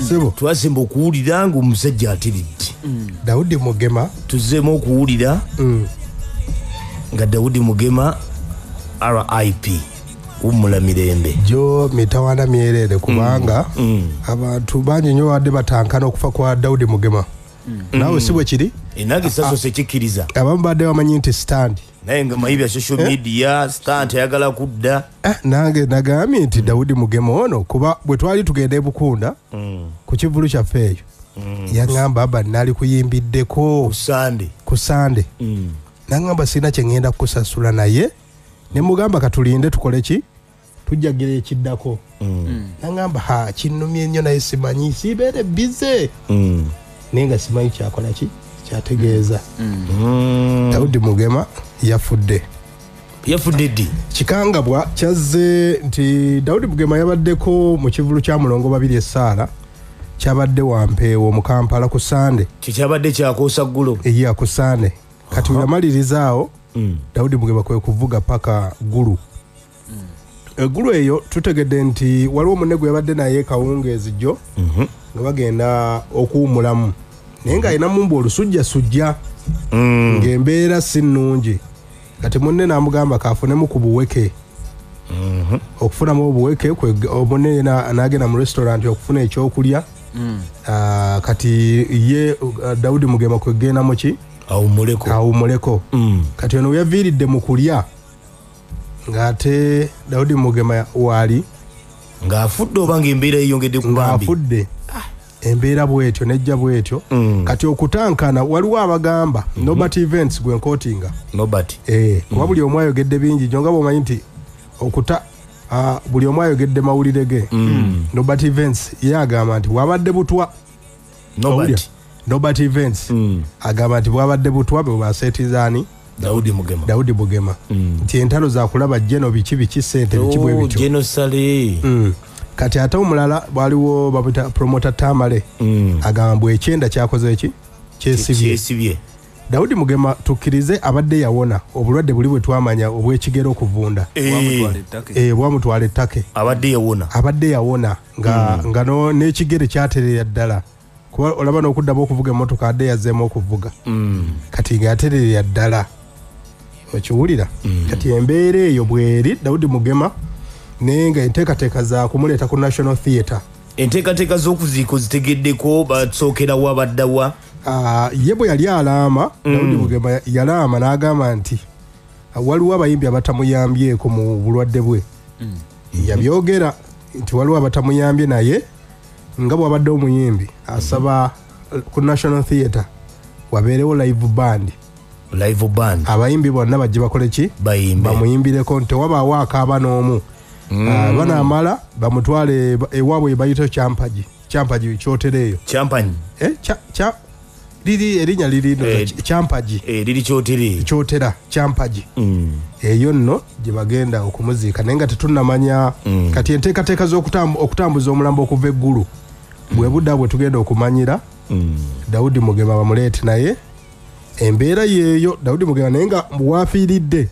Sebo twasemba okuwulira ng'omusajja atiridde. Daudi Mugema tuzzeemu okuwulira nga Daudi Mugema RIP umula mirembe jo mitawana myerere kubanga abantu bangi nyo wadde batankana okufa kwa Daudi Mugema nawe sibwe kiri enage saso sekikiriza abamu badde bamanyi nti stand naye nga mayibya social media stand ayagala kudda nange nagambye nti Daudi Mugema ono kuba bwe twali tugenda e Bukunda ku kivulu kyaffe eyo yangamba aba nali kuyimbiddeko ku Sande nangamba sina kye ngenda kukusasula naye ne mugamba katulinde tukole ki tujjagira ekiddako nangamba kinnumye nnyo naye simanyi sibeere bize naye nga simanyi kyakola ki kyategeeza Daudi Mugema yafudde ddi kikangabwa kyazze nti Daudi Mugema yabaddeko mu kivulu kya Mulongo babiri essaala kyabadde wampeewo mu Kampala ku Sande kikyabadde kyakoosa ggulo iya ku Sande kati yamalirizaao Daudi Mugema kwe kuvuga paka gulu gulu eyo tutegedde nti waliwo munne gwe yabadde naye kawungeezi jjo nga bagenda okuwumulamu naye nga alina mumbu olusujjasujja ng'embeera si nnungi kati munne n'amugamba kaafunemu ku buweke okufunamu obuweke munne n'agenda mu restaurant okufuna ekyokulya kati ye Daudi Mugema kwegenda mu ki awumuleko kati ono yaviiridde mu kulya ng'ate Daudi Mugema waali ng'afudde oba ng'embeera yeyongedde ku bambi ng'afudde embeera bwetyo nejja bwetyo kati okutankana waliwo abagamba Nobert Events gwe nkootinga kuba buli omu ayogedde bingi nyo nga bw'omanyi nti buli omu ayogedde mawulire ge Nobert Events ye agamba nti wabadde butwa Nobert Events agamba nti bwabadde butwa bwe baseetizaani Daudi Mugema nti entalo za kulaba jeno biki sente bikibwe bityo kati ate omulala waliwo babuta promoter Tamale agamba ekyenda kyakoze eki kyesibye Daudi Mugema tukkirize abadde yawona obulwadde buli bwe twamanya obw'ekigero okuvunda bwamutwala ettake abadde yawona nga n'ekigere kyaterera ddala kuba olaba n'okuddamu okuvuga emmotoka adde yazzeemu okuvuga kati ng'aterera ddala okiwulira kati embeera eyo bweri Daudi Mugema naye nga enteekateeka za kumuleeta ku National Theatre enteekateeka z'okuziiko zitegeddeko basookerawo abaddawa ye bwe yali alaama Daudi Mugema yalaama n'agamba nti waliwo abayimbi abatamuyambyeko mu bulwadde bwe yabyogera nti waliwo abatamuyambye naye nga bw'abadde omuyimbi asaba ku National Theatre wabeerewo live band abayimbi bonna bajje bakole ki bamuyimbireko nti wabaawo akaaba n'omu banaamala bamutwale ewaabwe bayita kyampagi kyotera eyo liri erinnya lirino kyampagi liri kyotera kyampagi eyo nno gye bagenda okumuziika naye nga tetunnamanya kati enteekateeka z'okutambuza omulambo okuva eggulu bwe budda bwe tugenda okumanyira Daudi Mugema bamuleete naye embeera yeeyo Daudi Mugema naye nga waafiiridde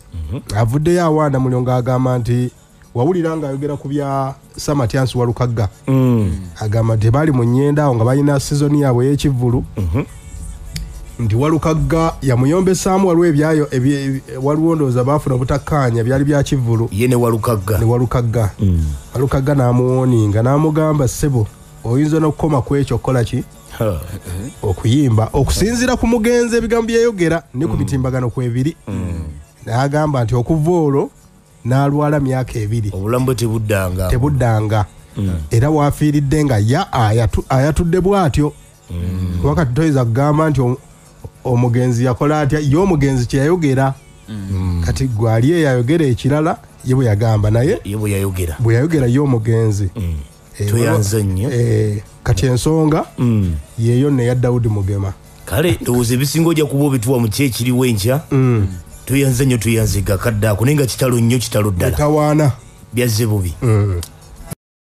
avuddeyo awaanda Mulongo agamba nti wawulira ng'ayogera ku bya Samatyansi Walukagga agamba nti baali mu nnyenda awo nga balina sizoni yaabwe y'ekivvulu nti Walukagga yamuyombesaamu waliwo ebyayo waliwo ndowooza baafuna obutakkaanya byali bya kivvulu ye ne Walukagga Walukagga n'amuwooninga n'amugamba ssebo oyinza n'okukoma ku ekyo okukola ki okuyimba okusinziira ku mugenzi ebigambo byeyogera ne ku bitimbagano kwebiri n'agamba nti okuva olwo n'alwala myaka 2 obulamu tebuddanga era waafiiridde nga ayatudde bw'atyo kuba kati toyinza kugamba nti omugenzi yakola atya ye omugenzi kyeyayogera kati gwali eyayogera ekirala ye bwe yagamba naye bwe yayogera ye omugenzi tuyanze nnyo kati ensonga yeeyo neya Daudi Mugema kale ndowooza ebisinga ojja kuba obituwa mu kyekiriwo enkya tuyanze nnyo tuyanziga kadde ako naye nga kitalo nnyo kitalo ddala tawaana byazze bubi